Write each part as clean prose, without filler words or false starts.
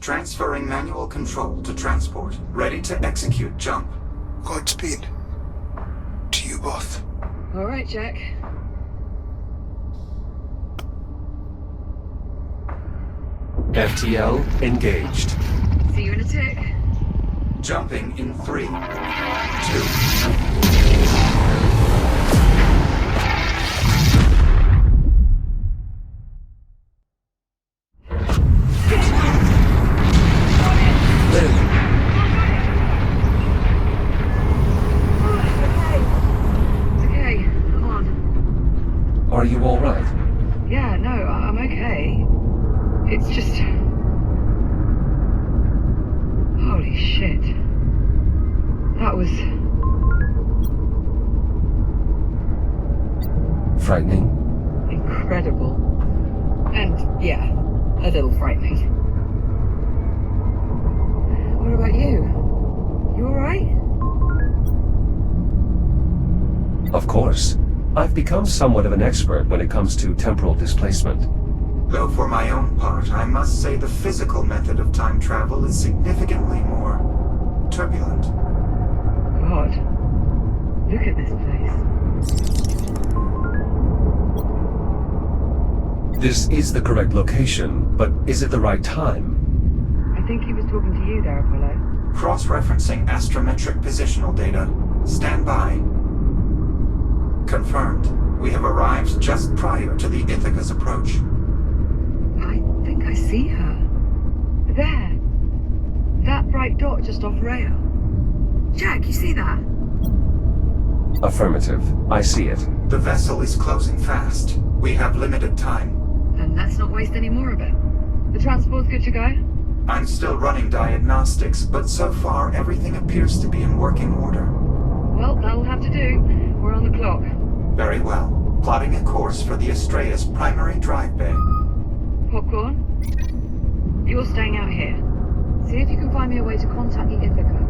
Transferring manual control to transport. Ready to execute jump. Godspeed. To you both. All right, Jack. FTL engaged. See you in a tick. Jumping in 3, 2. Are you all right? Yeah, no, I'm okay. It's just... Holy shit. That was... Frightening? incredible. And, yeah, a little frightening. What about you? You alright? Of course. I've become somewhat of an expert when it comes to temporal displacement. Though for my own part, I must say the physical method of time travel is significantly more turbulent. God. Look at this place. This is the correct location, but is it the right time? I think he was talking to you there, Apollo. Cross-referencing astrometric positional data. Stand by. Confirmed. We have arrived just prior to the Ithaca's approach. I think I see her. There. That bright dot just off rail. Jack, you see that? Affirmative. I see it. The vessel is closing fast. We have limited time. Then let's not waste any more of it. The transport's good to go? I'm still running diagnostics, but so far everything appears to be in working order. Well, that'll have to do. We're on the clock. Very well. Plotting a course for the Astrea's primary drive bay. Popcorn? You're staying out here. See if you can find me a way to contact the Ithaca.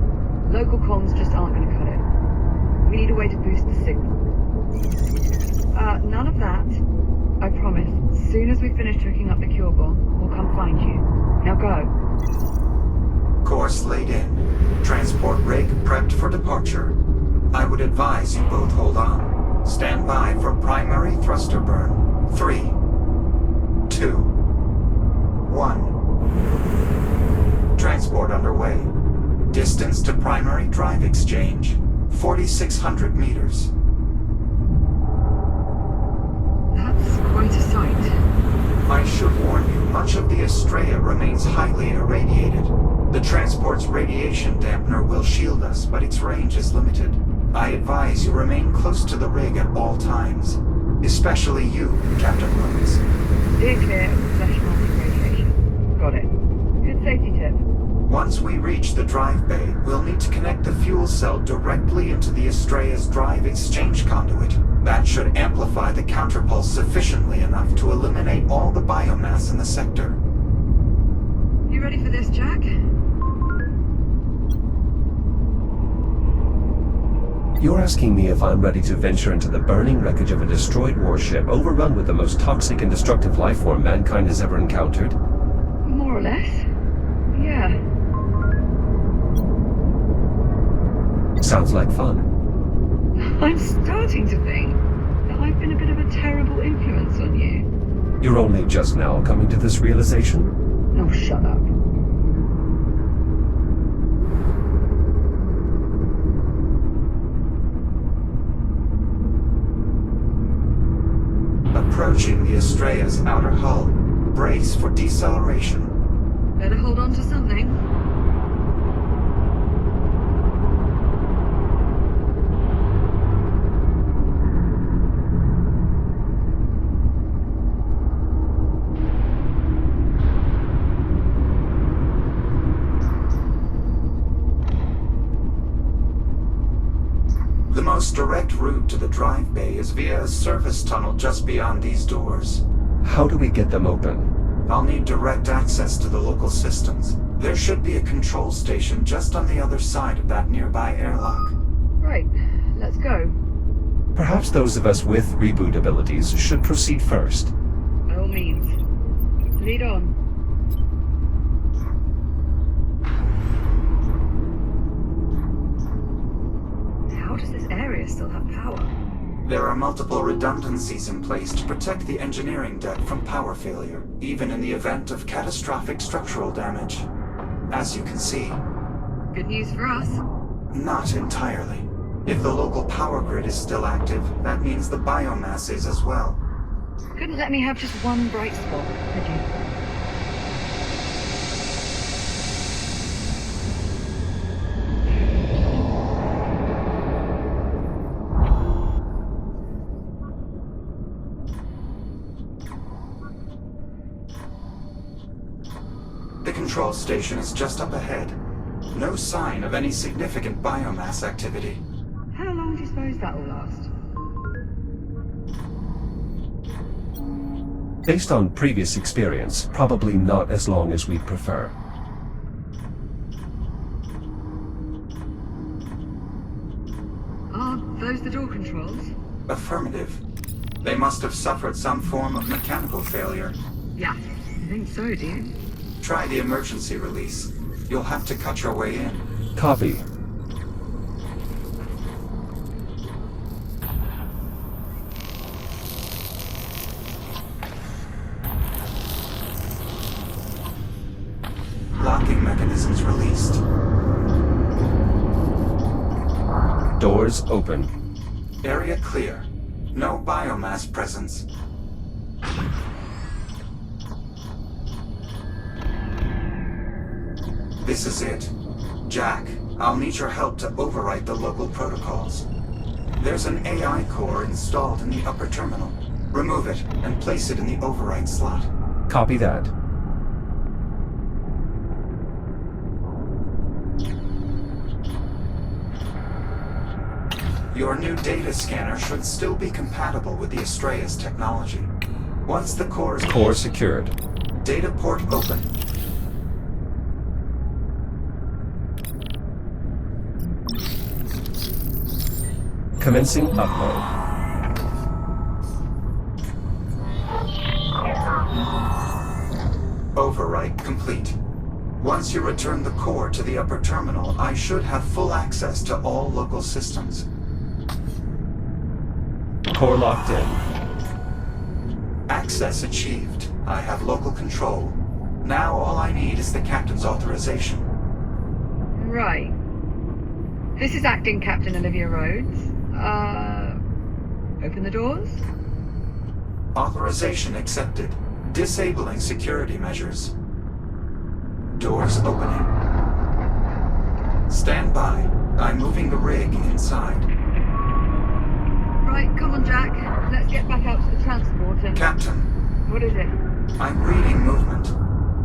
Local comms just aren't going to cut it. We need a way to boost the signal. None of that. I promise. As soon as we finish hooking up the cure bomb, we'll come find you. Now go. Course laid in. Transport rig prepped for departure. I would advise you both hold on. Stand by for primary thruster burn. 3, 2, 1. Transport underway. Distance to primary drive exchange, 4,600 meters. That's quite a sight. I should warn you, much of the Astrea remains highly irradiated. The transport's radiation dampener will shield us, but its range is limited. I advise you remain close to the rig at all times. Especially you, Captain Rhodes. Steer clear of flesh melting radiation. Got it. Good safety tip. Once we reach the drive bay, we'll need to connect the fuel cell directly into the Astrea's drive exchange conduit. That should amplify the counterpulse sufficiently enough to eliminate all the biomass in the sector. You ready for this, Jack? You're asking me if I'm ready to venture into the burning wreckage of a destroyed warship overrun with the most toxic and destructive life form mankind has ever encountered? More or less. Yeah. Sounds like fun. I'm starting to think that I've been a bit of a terrible influence on you. You're only just now coming to this realization? Oh, shut up. Approaching the Astrea's outer hull. Brace for deceleration. Better hold on to something. The most direct route to the drive bay is via a service tunnel just beyond these doors. How do we get them open? I'll need direct access to the local systems. There should be a control station just on the other side of that nearby airlock. Right, let's go. Perhaps those of us with reboot abilities should proceed first. By all means. Lead on. Astrea still have power? There are multiple redundancies in place to protect the engineering deck from power failure, even in the event of catastrophic structural damage. As you can see, Good news for us. not entirely. If the local power grid is still active, that means the biomass is as well. Couldn't let me have just one bright spot, could you? The control station is just up ahead. No sign of any significant biomass activity. How long do you suppose that'll last? Based on previous experience, probably not as long as we'd prefer. Are those the door controls? Affirmative. They must have suffered some form of mechanical failure. Yeah, I think so, do you? Try the emergency release. You'll have to cut your way in. Copy. Locking mechanisms released. Doors open. Area clear. No biomass presence. This is it. Jack, I'll need your help to overwrite the local protocols. There's an AI core installed in the upper terminal. Remove it and place it in the override slot. Copy that. Your new data scanner should still be compatible with the Astrea's technology. Once the core is Core secured. data port open. Commencing upload. Overwrite complete. Once you return the core to the upper terminal, I should have full access to all local systems. Core locked in. Access achieved. I have local control. Now all I need is the captain's authorization. Right. This is Acting Captain Olivia Rhodes. Open the doors? Authorization accepted. Disabling security measures. Doors opening. Stand by. I'm moving the rig inside. Right, come on, Jack. Let's get back out to the transport and... Captain, What is it? I'm reading movement.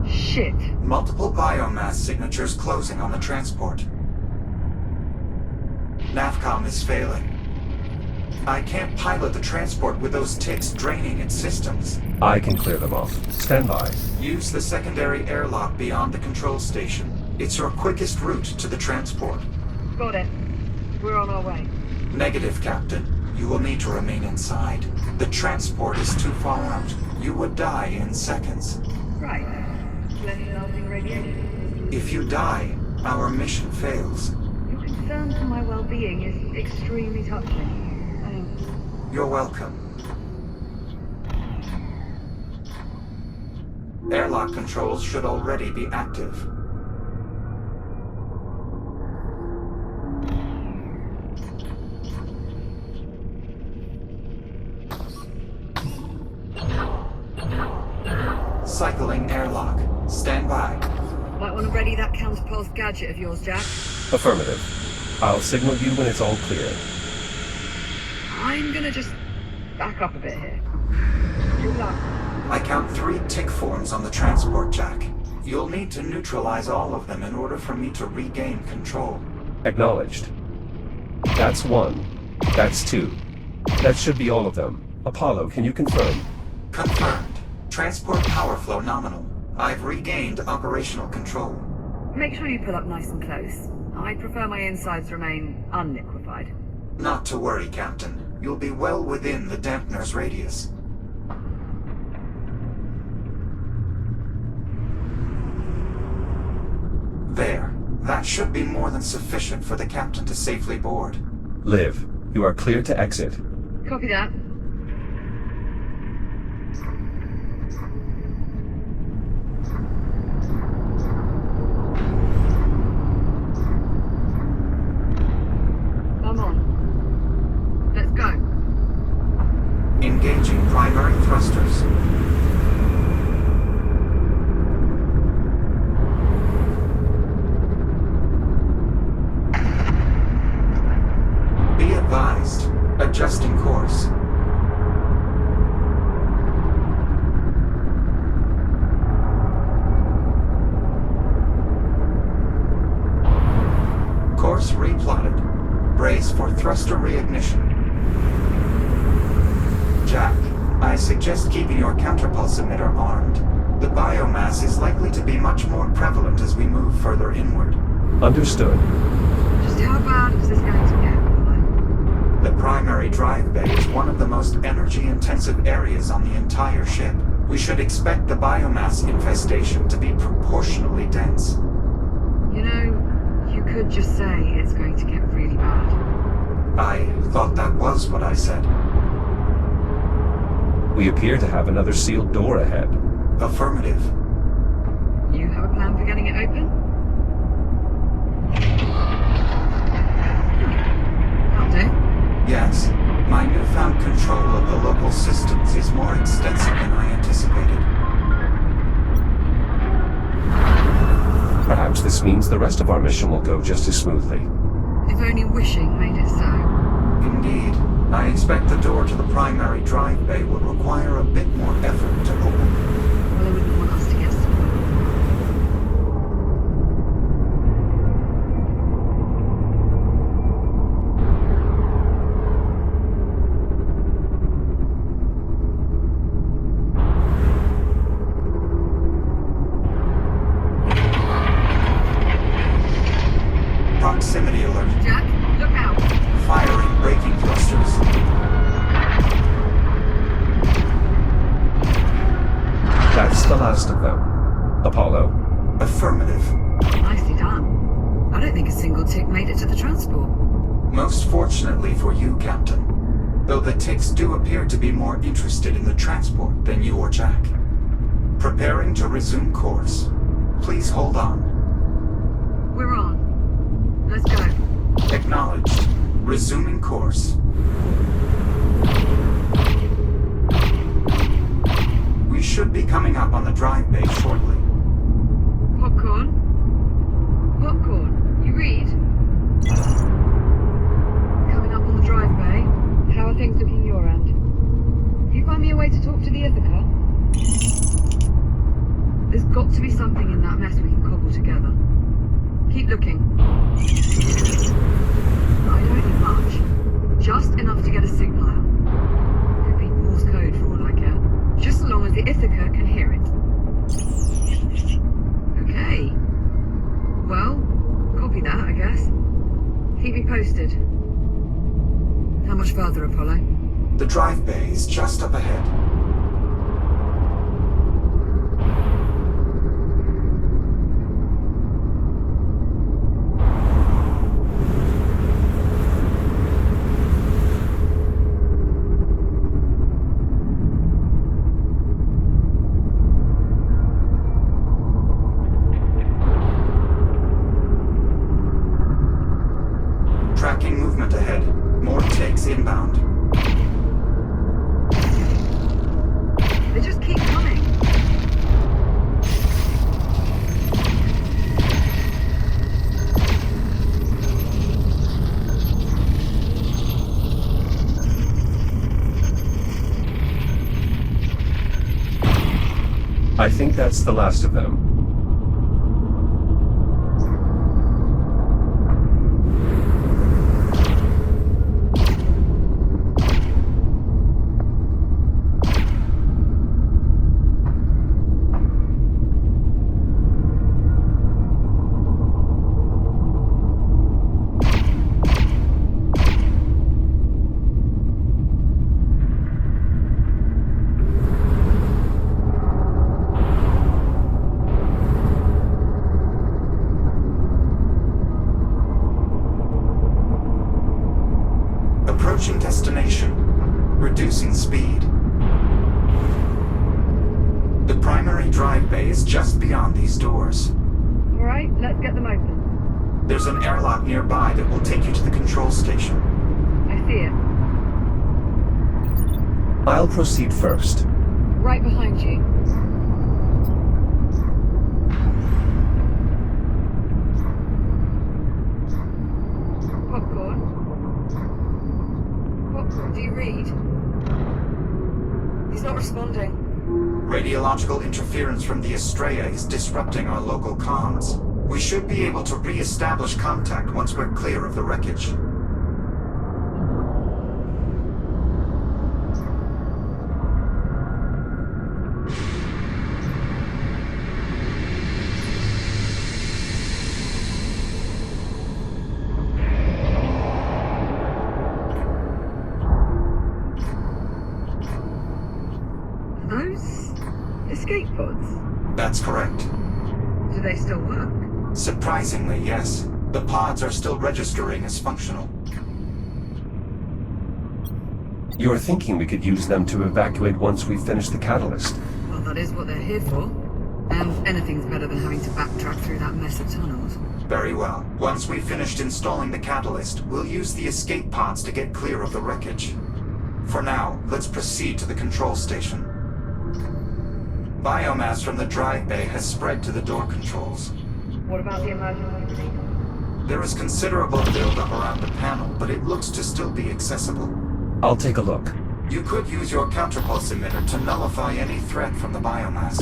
Shit. Multiple biomass signatures closing on the transport. Navcom is failing. I can't pilot the transport with those ticks draining its systems. I can clear them off. Stand by. Use the secondary airlock beyond the control station. It's your quickest route to the transport. Got it. We're on our way. Negative, Captain. You will need to remain inside. The transport is too far out. You would die in seconds. Right. Plenty of melting radiation. If you die, our mission fails. Your concern for my well-being is extremely touching. You're welcome. Airlock controls should already be active. Cycling airlock. Stand by. Might want to ready that counterpulse gadget of yours, Jack. Affirmative. I'll signal you when it's all clear. I'm gonna just back up a bit here. Good luck. I count 3 tick forms on the transport, Jack. You'll need to neutralize all of them in order for me to regain control. Acknowledged. That's 1. That's 2. That should be all of them. Apollo, can you confirm? Confirmed. Transport power flow nominal. I've regained operational control. Make sure you pull up nice and close. I prefer my insides remain unliquefied. Not to worry, Captain. You'll be well within the dampener's radius. There. That should be more than sufficient for the captain to safely board. Liv, You are clear to exit. Copy that. I'm on. Let's go. Engaging primary thrusters. Be advised. Adjusting course. Course replotted. Brace for thruster reignition. Jack, I suggest keeping your counterpulse emitter armed. The biomass is likely to be much more prevalent as we move further inward. Understood. Just how bad is this going to get? The primary drive bay is one of the most energy-intensive areas on the entire ship. We should expect the biomass infestation to be proportionally dense. You know, you could just say it's going to get really bad. I thought that was what I said. We appear to have another sealed door ahead. Affirmative. You have a plan for getting it open? That'll do. Yes. My newfound control of the local systems is more extensive than I anticipated. Perhaps this means the rest of our mission will go just as smoothly. If only wishing made it so. Indeed. I expect the door to the primary drive bay will require a bit more effort to open. Well, they wouldn't want us to get spoiled. Proximity alert. Jack, look out! Firing braking thrusters. That's the last of them. Apollo. Affirmative. Nicely done. I don't think a single tick made it to the transport. Most fortunately for you, Captain. Though the ticks do appear to be more interested in the transport than you or Jack. Preparing to resume course. Please hold on. We're on. Let's go. Acknowledged. Resuming course. We should be coming up on the drive bay shortly. Popcorn? Popcorn, you read? Coming up on the drive bay. How are things looking your end? Can you find me a way to talk to the Ithaca? There's got to be something in that mess we can cobble together. Keep looking. I don't need much. Just enough to get a signal out. Could be Morse code for all I care. Just so long as the Ithaca can hear it. Okay. Well, copy that, I guess. Keep me posted. How much further, Apollo? The drive bay is just up ahead. Tracking movement ahead. More takes inbound. They just keep coming. I think that's the last of them. reducing speed. The primary drive bay is just beyond these doors. Alright, let's get them open. There's an airlock nearby that will take you to the control station. I see it. I'll proceed first. Right behind you. Popcorn? Popcorn, do you read? He's not responding. Radiological interference from the Estrella is disrupting our local comms. We should be able to re-establish contact once we're clear of the wreckage. Those escape pods? That's correct. Do they still work? Surprisingly, yes. The pods are still registering as functional. You're thinking we could use them to evacuate once we finish the catalyst. Well, that is what they're here for. And anything's better than having to backtrack through that mess of tunnels. Very well. Once we've finished installing the catalyst, we'll use the escape pods to get clear of the wreckage. For now, let's proceed to the control station. Biomass from the drive bay has spread to the door controls. What about the emergency relief? There is considerable buildup around the panel, but it looks to still be accessible. I'll take a look. You could use your counterpulse emitter to nullify any threat from the biomass.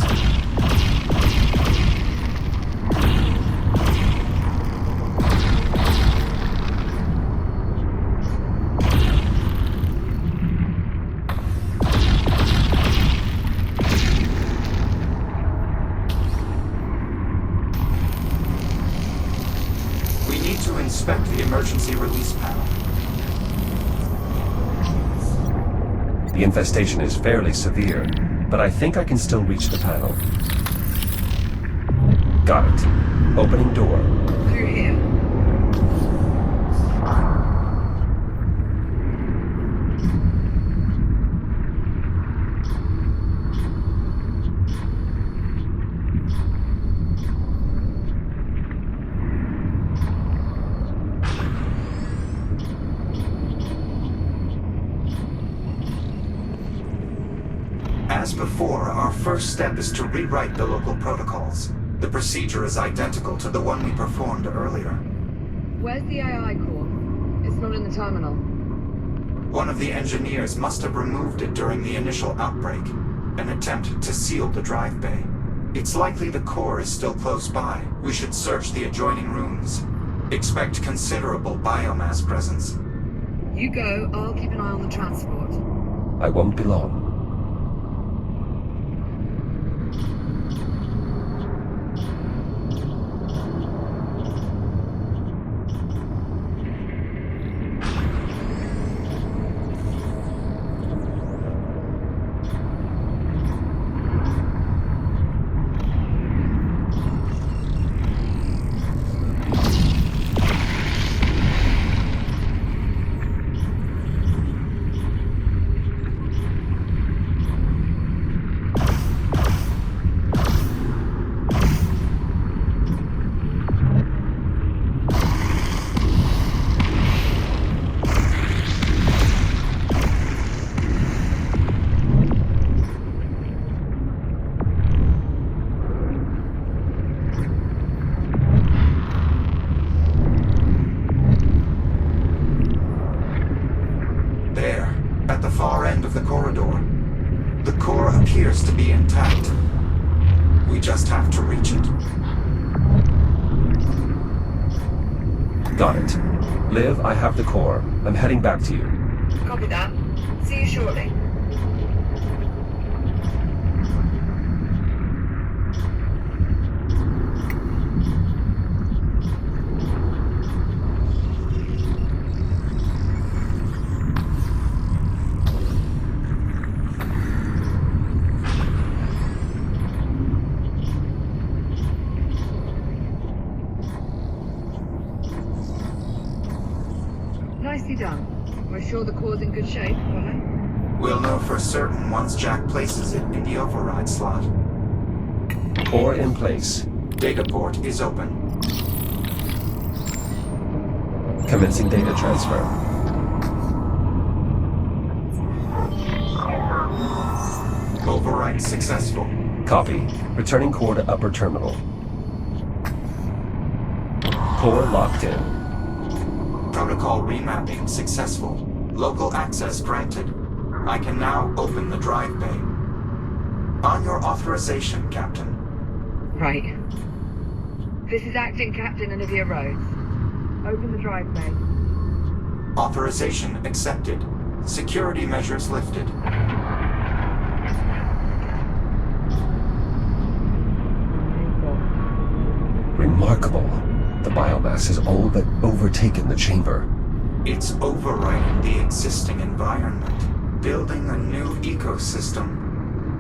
Inspect the emergency release panel. The infestation is fairly severe, but I think I can still reach the panel. Got it. Opening door. Through here. As before, our first step is to rewrite the local protocols. The procedure is identical to the one we performed earlier. Where's the AI core? It's not in the terminal. One of the engineers must have removed it during the initial outbreak, an attempt to seal the drive bay. It's likely the core is still close by. We should search the adjoining rooms. Expect considerable biomass presence. You go, I'll keep an eye on the transport. I won't be long. Appears to be intact. We just have to reach it. Got it. Liv, I have the core. I'm heading back to you. Copy that. See you shortly. Nicely done. We're sure the core's in good shape, right? We'll know for certain once Jack places it in the override slot. Core in place. Data port is open. Commencing data transfer. Override successful. Copy. Returning core to upper terminal. Core locked in. Protocol remapping successful. Local access granted. I can now open the drive bay. On your authorization, Captain. Right. This is Acting Captain Olivia Rhodes. Open the drive bay. Authorization accepted. Security measures lifted. Remarkable. The biomass has all but overtaken the chamber. It's overriding the existing environment, building a new ecosystem.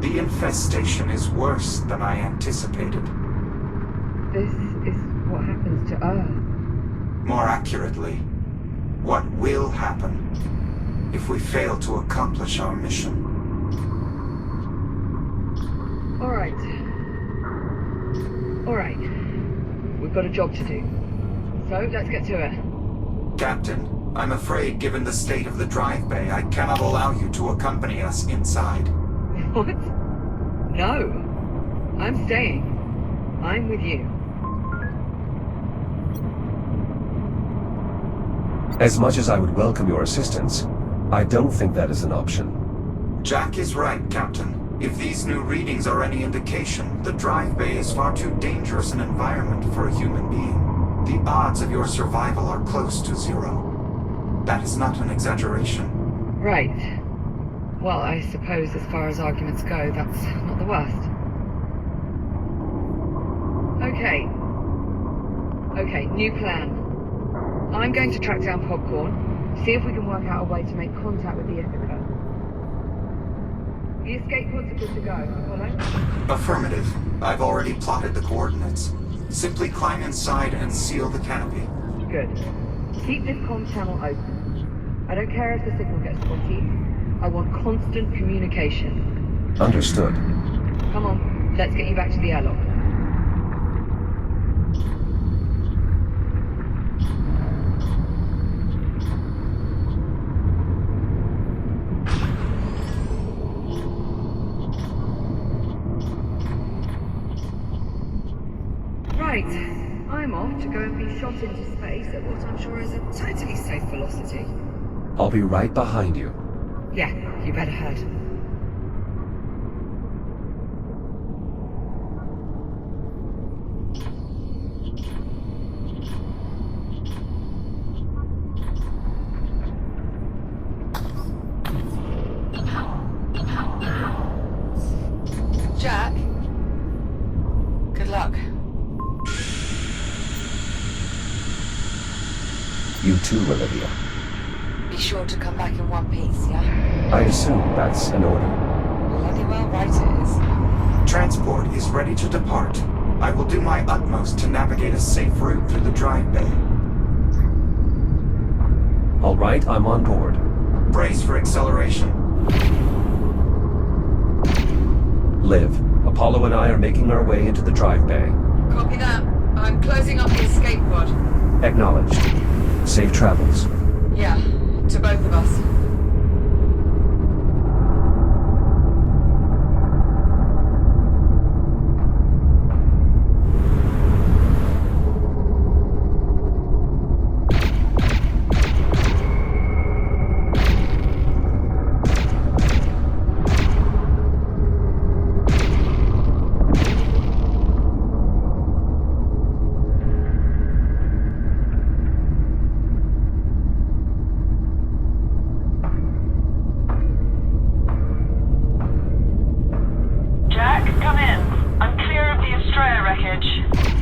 The infestation is worse than I anticipated. This is what happens to Earth. More accurately, what will happen if we fail to accomplish our mission. Alright. We've got a job to do. So, let's get to it. Captain, I'm afraid given the state of the drive bay, I cannot allow you to accompany us inside. What? No. I'm staying. I'm with you. As much as I would welcome your assistance, I don't think that is an option. Jack is right, Captain. If these new readings are any indication, the drive bay is far too dangerous an environment for a human being. The odds of your survival are close to zero. That is not an exaggeration. Right. Well, I suppose as far as arguments go, that's not the worst. Okay, new plan. I'm going to track down Popcorn, see if we can work out a way to make contact with the Ithaca. The escape pods are good to go, follow? Affirmative. I've already plotted the coordinates. Simply climb inside and seal the canopy. Good. Keep this comm channel open. I don't care if the signal gets spotty. I want constant communication. Understood. Come on, let's get you back to the airlock. Right, I'm off to go and be shot into space at what I'm sure is a totally safe velocity. I'll be right behind you. Yeah, you better head. Jack? Good luck. You too, Olivia. Be sure to come back in one piece, yeah? I assume that's an order. Bloody well right it is. Transport is ready to depart. I will do my utmost to navigate a safe route through the drive bay. All right, I'm on board. Brace for acceleration. Liv, Apollo and I are making our way into the drive bay. Copy that. I'm closing up the escape pod. Acknowledged. Safe travels. Yeah, to both of us.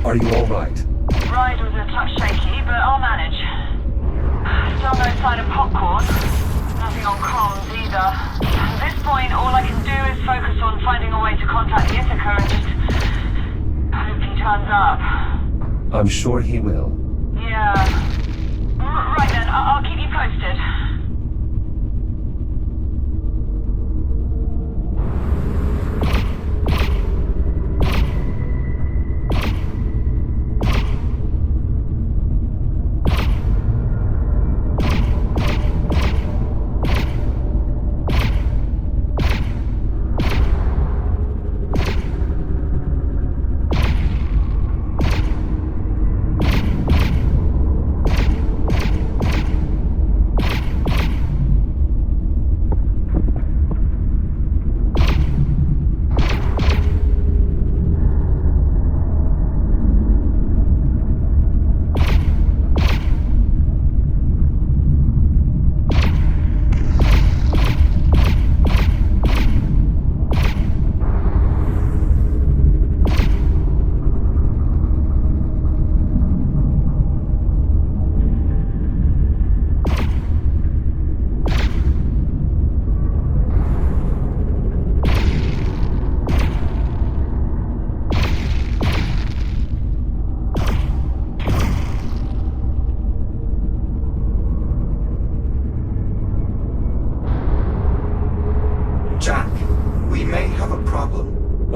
Are you all right? Ride was a touch shaky, but I'll manage. Still no sign of Popcorn. Nothing on comms either. At this point, all I can do is focus on finding a way to contact the Ithaca and just hope he turns up. I'm sure he will. Yeah. Right then, I'll keep you posted.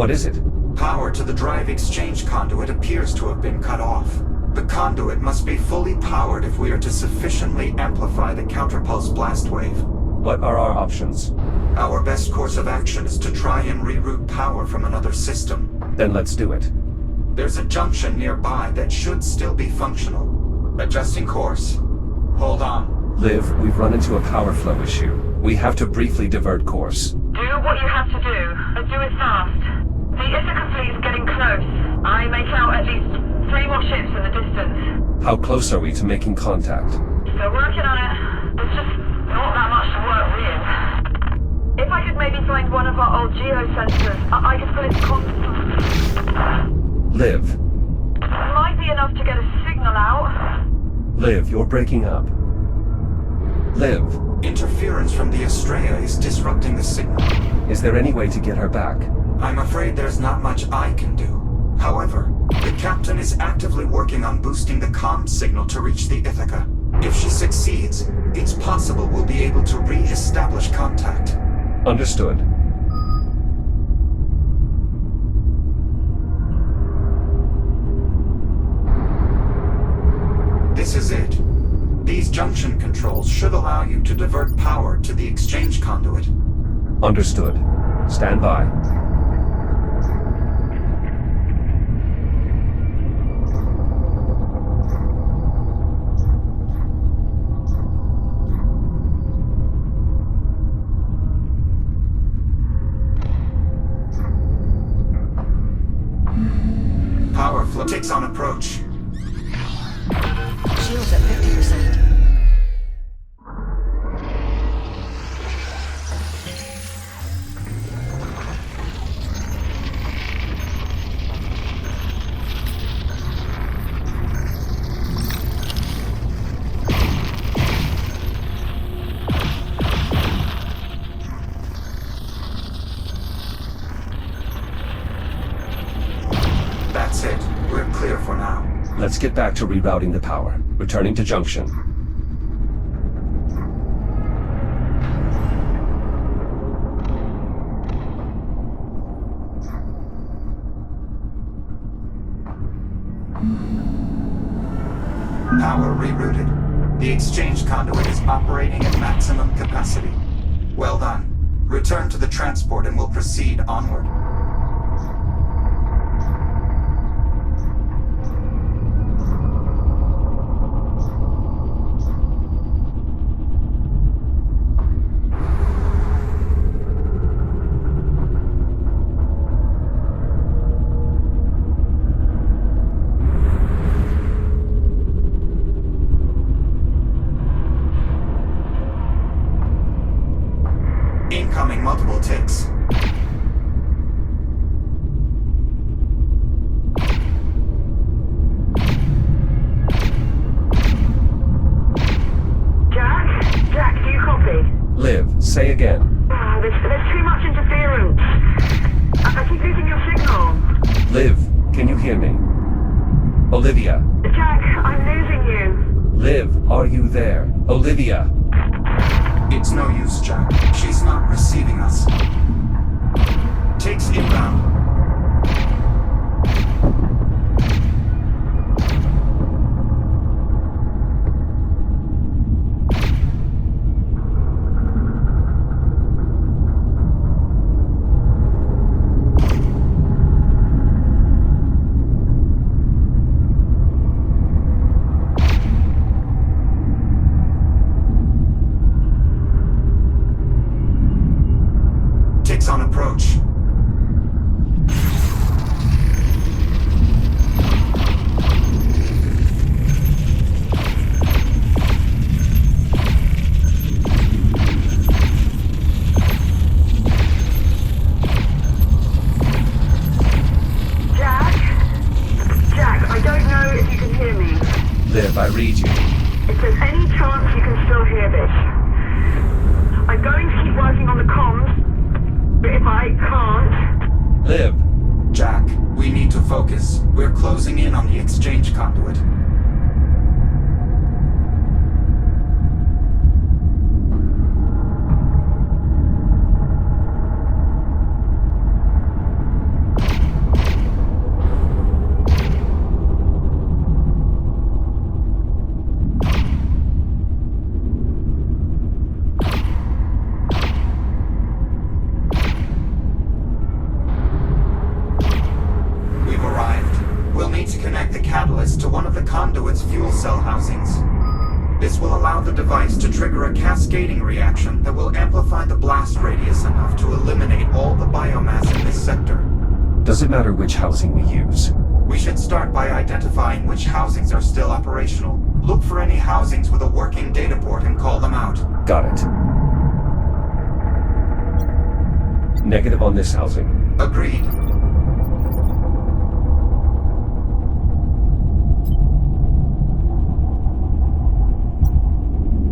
What is it? Power to the drive exchange conduit appears to have been cut off. The conduit must be fully powered if we are to sufficiently amplify the counterpulse blast wave. What are our options? Our best course of action is to try and reroute power from another system. Then let's do it. There's a junction nearby that should still be functional. Adjusting course. Hold on. Liv, we've run into a power flow issue. We have to briefly divert course. Do what you have to do, and do it fast. The Ithaca fleet is getting close. I make out at least 3 more ships in the distance. How close are we to making contact? Still working on it. There's just not that much to work with. If I could maybe find one of our old geosensors, I could put its Liv. Might be enough to get a signal out. Liv, you're breaking up. Liv. Interference from the Estrella is disrupting the signal. Is there any way to get her back? I'm afraid there's not much I can do. However, the captain is actively working on boosting the comm signal to reach the Ithaca. If she succeeds, it's possible we'll be able to re-establish contact. Understood. This is it. These junction controls should allow you to divert power to the exchange conduit. Understood. Stand by. Power flow takes on approach. Shields at 50%. That's it. We're clear for now. Let's get back to rerouting the power. Returning to junction. Power rerouted. The exchange conduit is operating at maximum capacity. Well done. Return to the transport and we'll proceed onward. Incoming multiple ticks. Jack, do you copy? Liv, say again. There's too much interference. I keep losing your signal. Liv, can you hear me? Olivia. Jack, I'm losing you. Liv, are you there? Olivia. It's no use, Jack. She's not receiving us. Takes inbound. Ticks on approach. Jack, I don't know if you can hear me. Liv, I read you. If there's any chance you can still hear this, I'm going to keep working on the comms, but if I can't... Liv. Jack, we need to focus. We're closing in on the exchange conduit. connect the catalyst to one of the conduit's fuel cell housings. This will allow the device to trigger a cascading reaction that will amplify the blast radius enough to eliminate all the biomass in this sector. Does it matter which housing we use? We should start by identifying which housings are still operational. Look for any housings with a working data port and call them out. Got it. Negative on this housing. Agreed.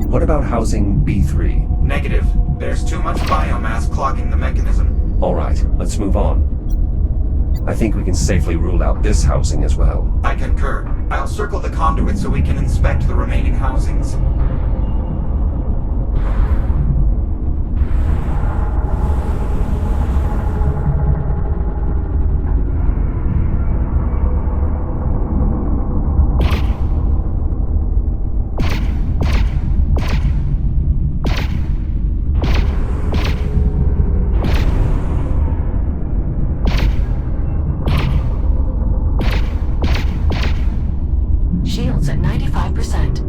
What about housing B3? Negative. There's too much biomass clogging the mechanism. Alright, let's move on. I think we can safely rule out this housing as well. I concur. I'll circle the conduit so we can inspect the remaining housings. Shields at 95%.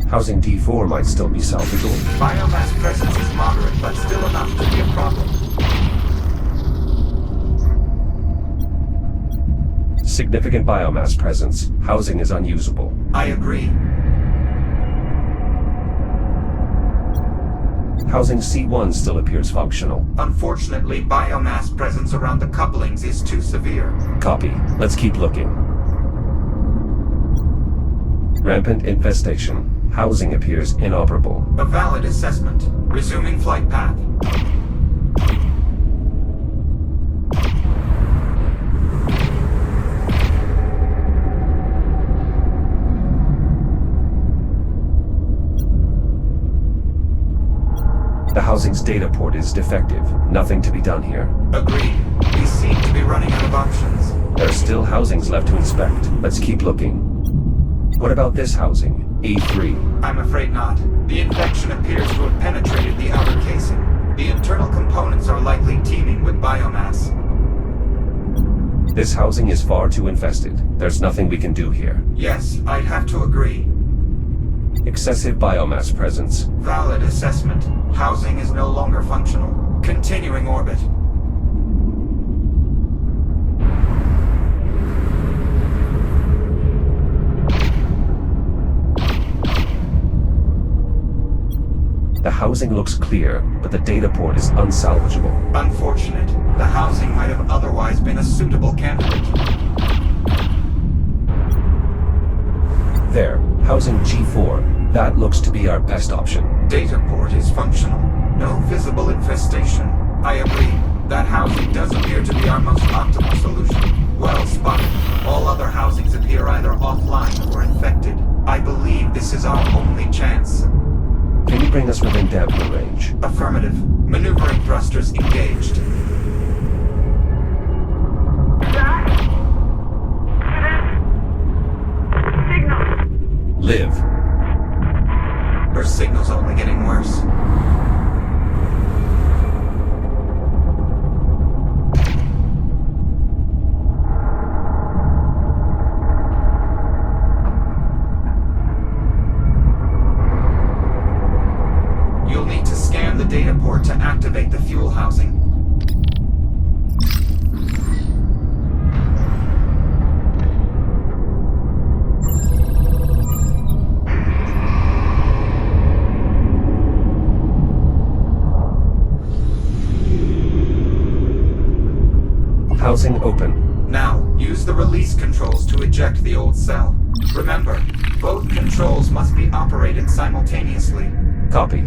Housing D4 might still be salvageable. Biomass presence is moderate, but still enough to be a problem. Significant biomass presence. Housing is unusable. I agree. Housing C1 still appears functional. Unfortunately, biomass presence around the couplings is too severe. Copy. Let's keep looking. Rampant infestation. Housing appears inoperable. A valid assessment. Resuming flight path. The housing's data port is defective. Nothing to be done here. Agreed. We seem to be running out of options. There are still housings left to inspect. Let's keep looking. What about this housing? A3. I'm afraid not. The infection appears to have penetrated the outer casing. The internal components are likely teeming with biomass. This housing is far too infested. There's nothing we can do here. Yes, I'd have to agree. Excessive biomass presence. Valid assessment. Housing is no longer functional. Continuing orbit. The housing looks clear, but the data port is unsalvageable. Unfortunate. The housing might have otherwise been a suitable candidate. There, housing G4. That looks to be our best option. Data port is functional. No visible infestation. I agree. That housing does appear to be our most optimal solution. Well spotted. All other housings appear either offline or infected. I believe this is our only chance. Can you bring us within dampening range? Affirmative. Maneuvering thrusters engaged. Signal. Live. Her signal's only getting worse. You'll need to scan the data port to activate the fuel housing. Housing open. Now, use the release controls to eject the old cell. Remember, both controls must be operated simultaneously. Copy.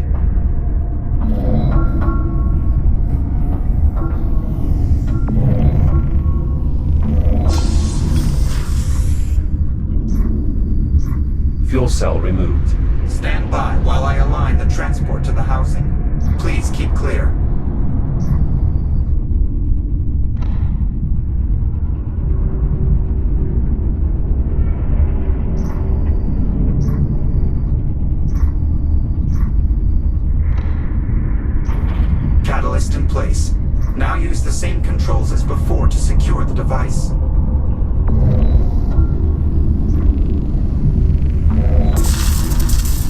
Fuel cell removed. Stand by while I align the transport to the housing. Please keep clear. place. Now use the same controls as before to secure the device.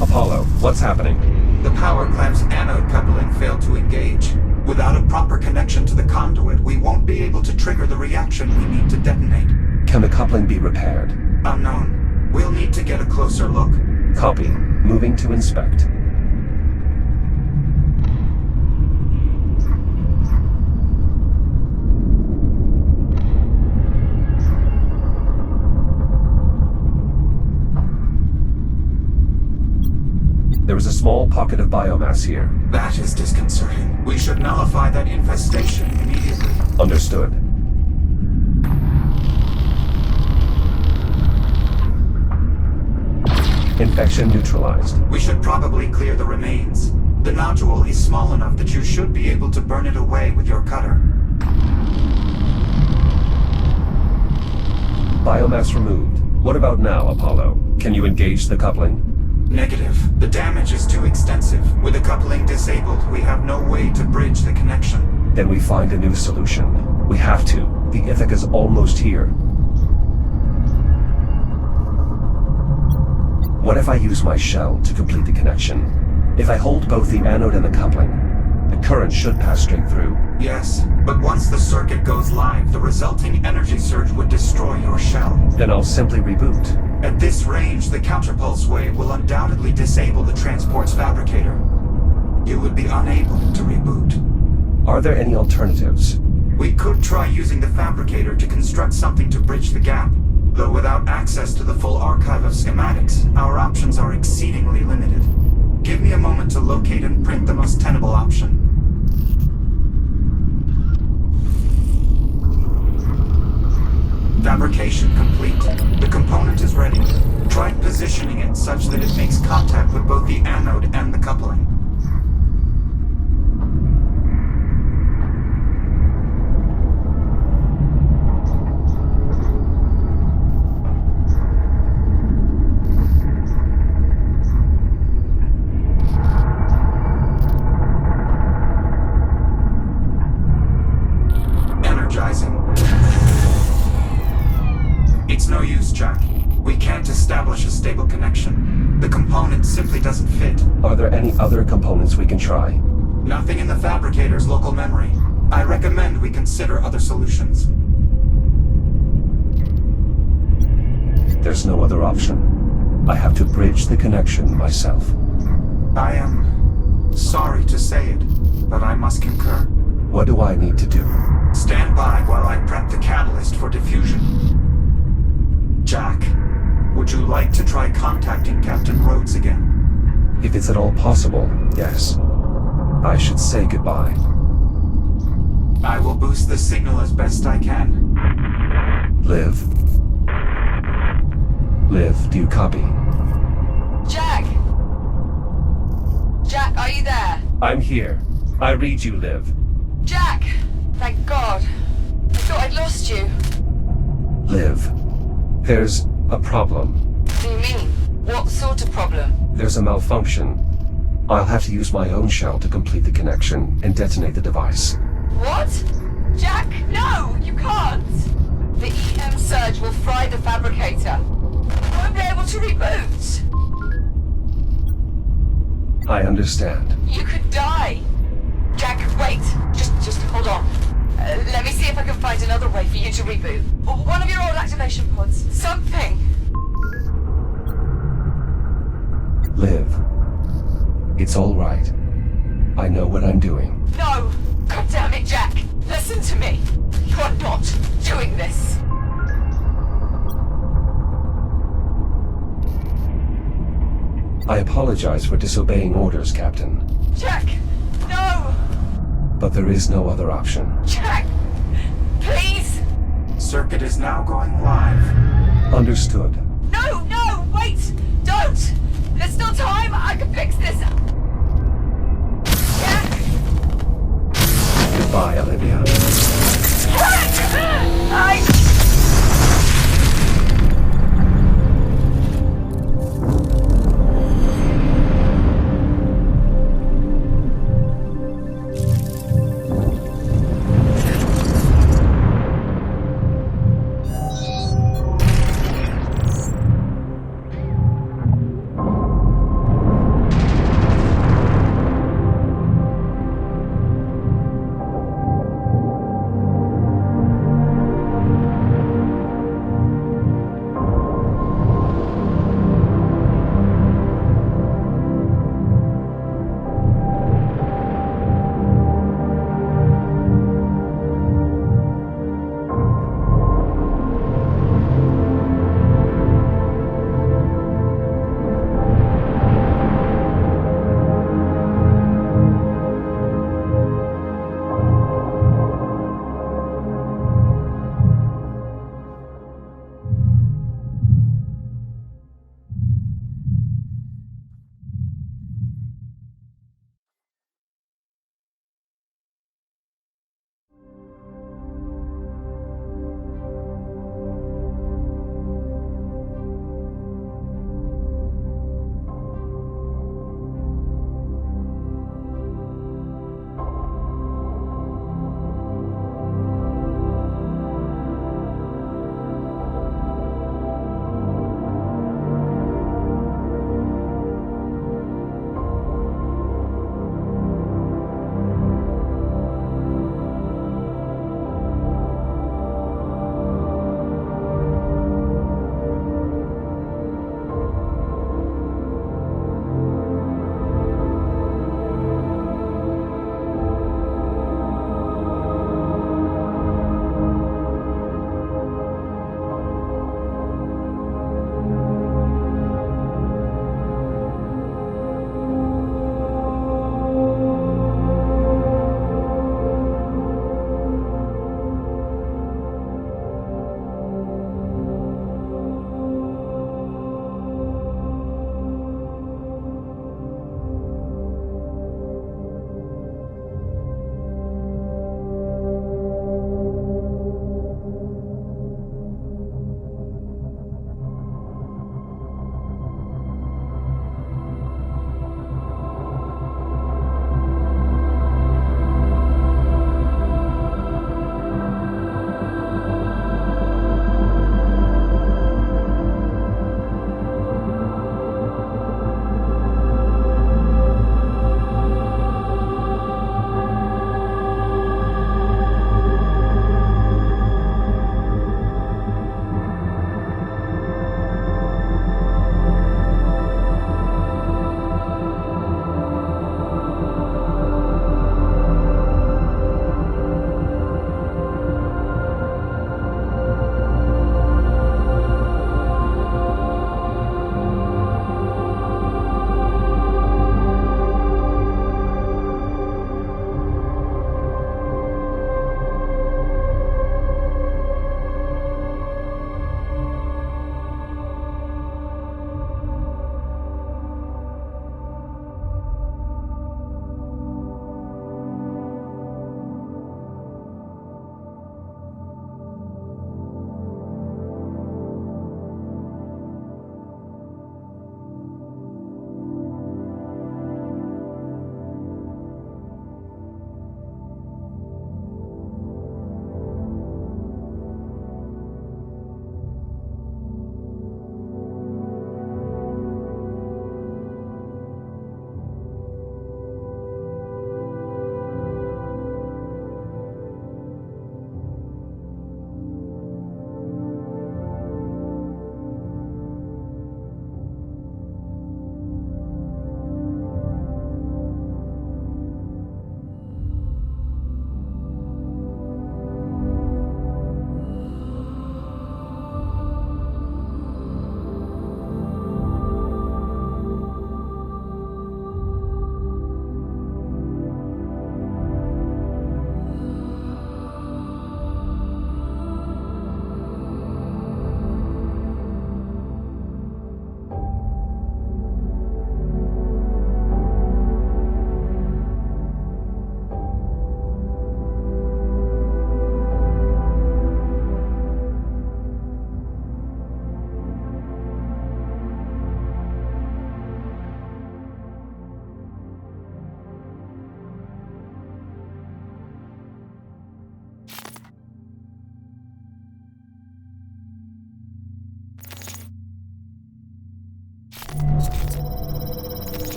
Apollo, what's happening? The power clamp's anode coupling failed to engage. Without a proper connection to the conduit, we won't be able to trigger the reaction we need to detonate. Can the coupling be repaired? Unknown. We'll need to get a closer look. Copy. Moving to inspect. There is a small pocket of biomass here. That is disconcerting. We should nullify that infestation immediately. Understood. Infection neutralized. We should probably clear the remains. The nodule is small enough that you should be able to burn it away with your cutter. Biomass removed. What about now, Apollo? Can you engage the coupling? Negative. The damage is too extensive. With the coupling disabled, we have no way to bridge the connection. Then we find a new solution. We have to. The Ithaca's almost here. What if I use my shell to complete the connection? If I hold both the anode and the coupling, the current should pass straight through. Yes, but once the circuit goes live, the resulting energy surge would destroy your shell. Then I'll simply reboot. At this range, the counterpulse wave will undoubtedly disable the transport's fabricator. You would be unable to reboot. Are there any alternatives? We could try using the fabricator to construct something to bridge the gap. Though without access to the full archive of schematics, our options are exceedingly limited. Give me a moment to locate and print the most tenable option. Fabrication complete. The component is ready. Try positioning it such that it makes contact with both the anode and the coupling. Energizing. It's no use, Jack. We can't establish a stable connection. The component simply doesn't fit. Are there any other components we can try? Nothing in the fabricator's local memory. I recommend we consider other solutions. There's no other option. I have to bridge the connection myself. I am sorry to say it, but I must concur. What do I need to do? Stand by while I prep the catalyst for diffusion. Jack, would you like to try contacting Captain Rhodes again? If it's at all possible, yes. I should say goodbye. I will boost the signal as best I can. Liv. Liv, do you copy? Jack! Jack, are you there? I'm here. I read you, Liv. Jack! Thank God. I thought I'd lost you. Liv. There's a problem. What do you mean? What sort of problem? There's a malfunction. I'll have to use my own shell to complete the connection and detonate the device. What? Jack, no! You can't! The EM surge will fry the fabricator. You won't be able to reboot. I understand. You could die. Jack, wait. Just hold on. Let me see if I can find another way for you to reboot. One of your old activation pods. Something. Liv. It's all right. I know what I'm doing. No! God damn it, Jack! Listen to me! You are not doing this! I apologize for disobeying orders, Captain. Jack! No! But there is no other option. Jack! Please! Circuit is now going live. Understood. No! No! Wait! Don't! There's still time! I can fix this! Jack! Goodbye, Olivia. Jack!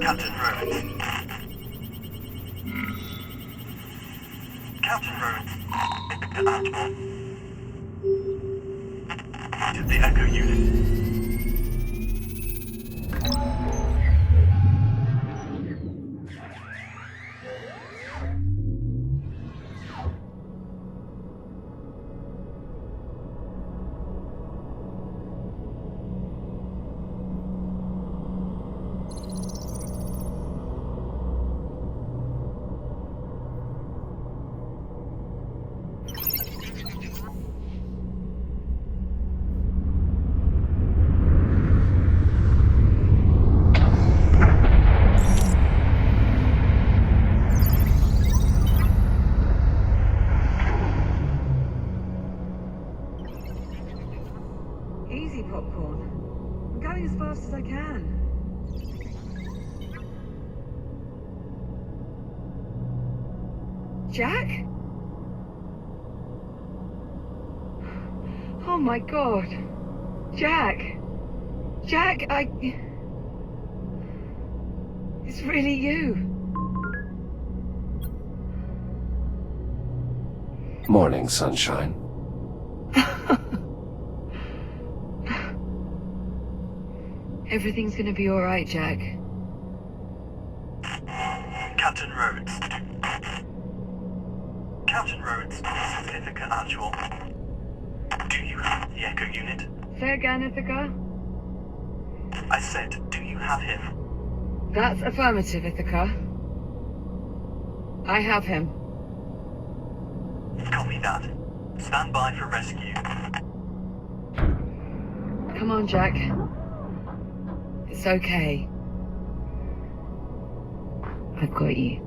Captain Rhodes. Captain Rhodes. To the Echo unit. Easy, Popcorn. I'm going as fast as I can. Jack? Oh my god. Jack! Jack, It's really you. Morning, sunshine. Everything's gonna be alright, Jack. Captain Rhodes. Captain Rhodes, this is Ithaca Actual. Do you have the Echo unit? Say again, Ithaca? I said, do you have him? That's affirmative, Ithaca. I have him. Copy that. Stand by for rescue. Come on, Jack. It's okay. I've got you.